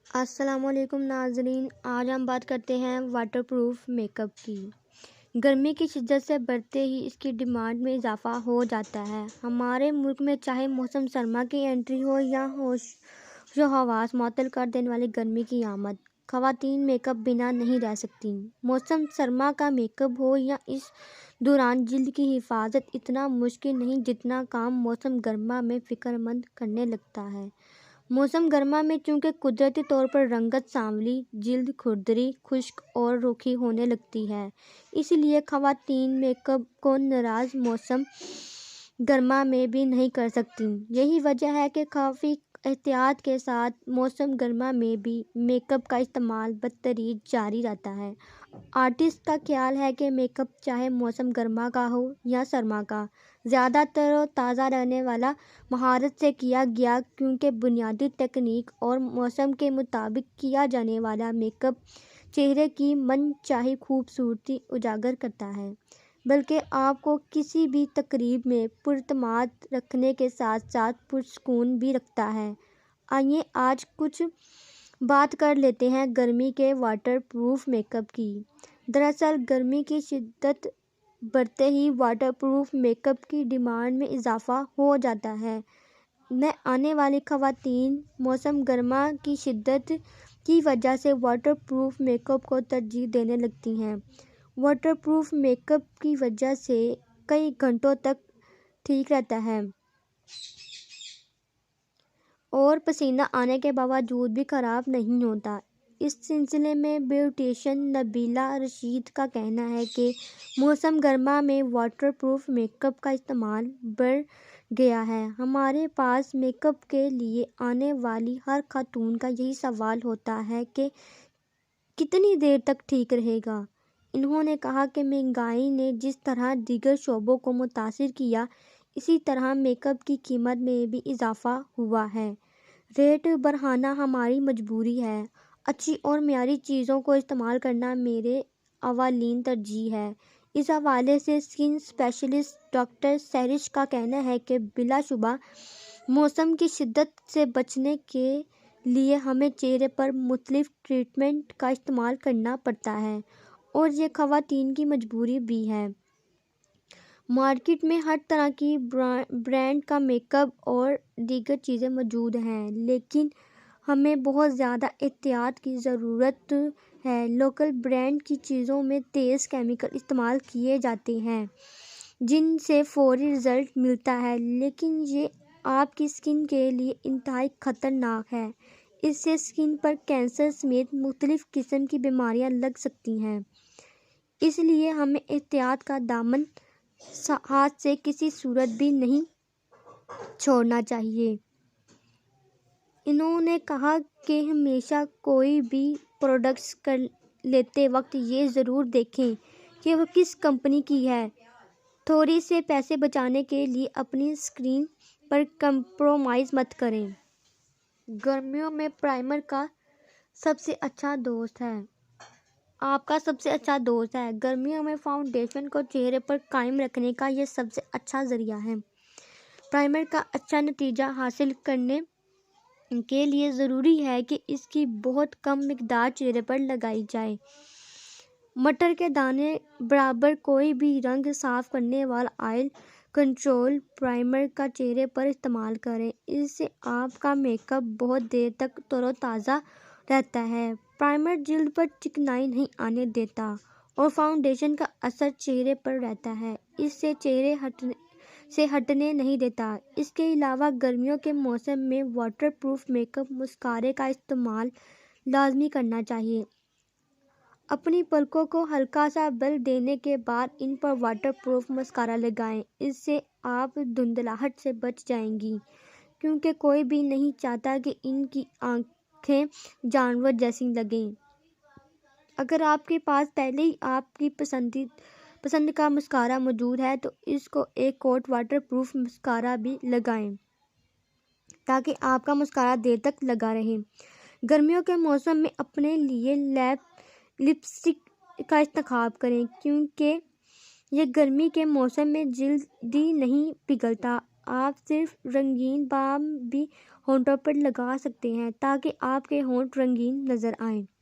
السلام علیکم ناظرین، آج ہم بات کرتے ہیں واٹر پروف میک اپ کی۔ گرمی کی شدت سے بڑھتے ہی اس کی ڈیمانڈ میں اضافہ ہو جاتا ہے۔ ہمارے ملک میں چاہے موسم سرما کی انٹری ہو یا ہوش و حواس معطل کر دینے والی گرمی کی آمد، خواتین میک اپ بنا نہیں رہ سکتی۔ موسم سرما کا میک اپ ہو یا اس دوران جلد کی حفاظت اتنا مشکل نہیں جتنا کام موسم گرما میں فکر مند کرنے لگتا ہے۔ موسم گرما میں چونکہ قدرتی طور پر رنگت سانولی، جلد کھردری، خشک اور روکھی ہونے لگتی ہے، اس لیے خواتین میک اپ کو ناراض موسم گرما میں بھی نہیں کر سکتیں۔ یہی وجہ ہے کہ کافی احتیاط کے ساتھ موسم گرما میں بھی میک اپ کا استعمال بتدریج جاری رہتا ہے۔ آرٹسٹ کا خیال ہے کہ میک اپ چاہے موسم گرما کا ہو یا سرما کا، زیادہ تر و تازہ رہنے والا مہارت سے کیا گیا، کیونکہ بنیادی تکنیک اور موسم کے مطابق کیا جانے والا میک اپ چہرے کی من چاہی خوبصورتی اجاگر کرتا ہے، بلکہ آپ کو کسی بھی تقریب میں پراعتماد رکھنے کے ساتھ ساتھ پرسکون بھی رکھتا ہے۔ آئیے آج کچھ بات کر لیتے ہیں گرمی کے واٹر پروف میک اپ کی۔ دراصل گرمی کی شدت بڑھتے ہی واٹر پروف میک اپ کی ڈیمانڈ میں اضافہ ہو جاتا ہے۔ نئے آنے والی خواتین موسم گرما کی شدت کی وجہ سے واٹر پروف میک اپ کو ترجیح دینے لگتی ہیں۔ واٹر پروف میک اپ کی وجہ سے کئی گھنٹوں تک ٹھیک رہتا ہے اور پسینہ آنے کے باوجود بھی خراب نہیں ہوتا۔ اس سلسلے میں بیوٹیشین نبیلہ رشید کا کہنا ہے کہ موسم گرما میں واٹر پروف میک اپ کا استعمال بڑھ گیا ہے۔ ہمارے پاس میک اپ کے لیے آنے والی ہر خاتون کا یہی سوال ہوتا ہے کہ کتنی دیر تک ٹھیک رہے گا۔ انہوں نے کہا کہ مہنگائی نے جس طرح دیگر شعبوں کو متاثر کیا، اسی طرح میک اپ کی قیمت میں بھی اضافہ ہوا ہے۔ ریٹ بڑھانا ہماری مجبوری ہے۔ اچھی اور معیاری چیزوں کو استعمال کرنا میرے اولین ترجیح ہے۔ اس حوالے سے اسکن اسپیشلسٹ ڈاکٹر سہرش کا کہنا ہے کہ بلا شبہ موسم کی شدت سے بچنے کے لیے ہمیں چہرے پر مختلف ٹریٹمنٹ کا استعمال کرنا پڑتا ہے اور یہ خواتین کی مجبوری بھی ہے۔ مارکیٹ میں ہر طرح کی برانڈ کا میک اپ اور دیگر چیزیں موجود ہیں، لیکن ہمیں بہت زیادہ احتیاط کی ضرورت ہے۔ لوکل برانڈ کی چیزوں میں تیز کیمیکل استعمال کیے جاتے ہیں جن سے فوری رزلٹ ملتا ہے، لیکن یہ آپ کی اسکن کے لیے انتہائی خطرناک ہے۔ اس سے اسکن پر کینسر سمیت مختلف قسم کی بیماریاں لگ سکتی ہیں۔ اس لیے ہمیں احتیاط کا دامن ہاتھ سے کسی صورت بھی نہیں چھوڑنا چاہیے۔ انہوں نے کہا کہ ہمیشہ کوئی بھی پروڈکٹ لیتے وقت یہ ضرور دیکھیں کہ وہ کس کمپنی کی ہے۔ تھوڑی سے پیسے بچانے کے لیے اپنی اسکن پر کمپرومائز مت کریں۔ گرمیوں میں پرائمر کا سب سے اچھا دوست ہے۔ آپ کا سب سے اچھا دوست ہے۔ گرمیوں میں فاؤنڈیشن کو چہرے پر قائم رکھنے کا یہ سب سے اچھا ذریعہ ہے۔ پرائمر کا اچھا نتیجہ حاصل کرنے کے لیے ضروری ہے کہ اس کی بہت کم مقدار چہرے پر لگائی جائے۔ مٹر کے دانے برابر کوئی بھی رنگ صاف کرنے والا آئل کنٹرول پرائمر کا چہرے پر استعمال کریں۔ اس سے آپ کا میک اپ بہت دیر تک تر و تازہ رہتا ہے۔ پرائمر جلد پر چکنائی نہیں آنے دیتا اور فاؤنڈیشن کا اثر چہرے پر رہتا ہے، اس سے چہرے سے ہٹنے نہیں دیتا۔ اس کے علاوہ گرمیوں کے موسم میں واٹر پروف میک اپ مسکارے کا استعمال لازمی کرنا چاہیے۔ اپنی پلکوں کو ہلکا سا بل دینے کے بعد ان پر واٹر پروف مسکارا لگائیں۔ اس سے آپ دھندلاہٹ سے بچ جائیں گی، کیونکہ کوئی بھی نہیں چاہتا کہ ان کی آنکھیں جانور جیسی لگیں۔ اگر آپ کے پاس پہلے ہی آپ کی پسند کا مسکارا موجود ہے تو اس کو ایک کوٹ واٹر پروف مسکارا بھی لگائیں تاکہ آپ کا مسکارا دیر تک لگا رہے۔ گرمیوں کے موسم میں اپنے لیے لپسٹک کا انتخاب کریں، کیونکہ یہ گرمی کے موسم میں جلدی نہیں پگھلتا۔ آپ صرف رنگین بام بھی ہونٹوں پر لگا سکتے ہیں تاکہ آپ کے ہونٹ رنگین نظر آئیں۔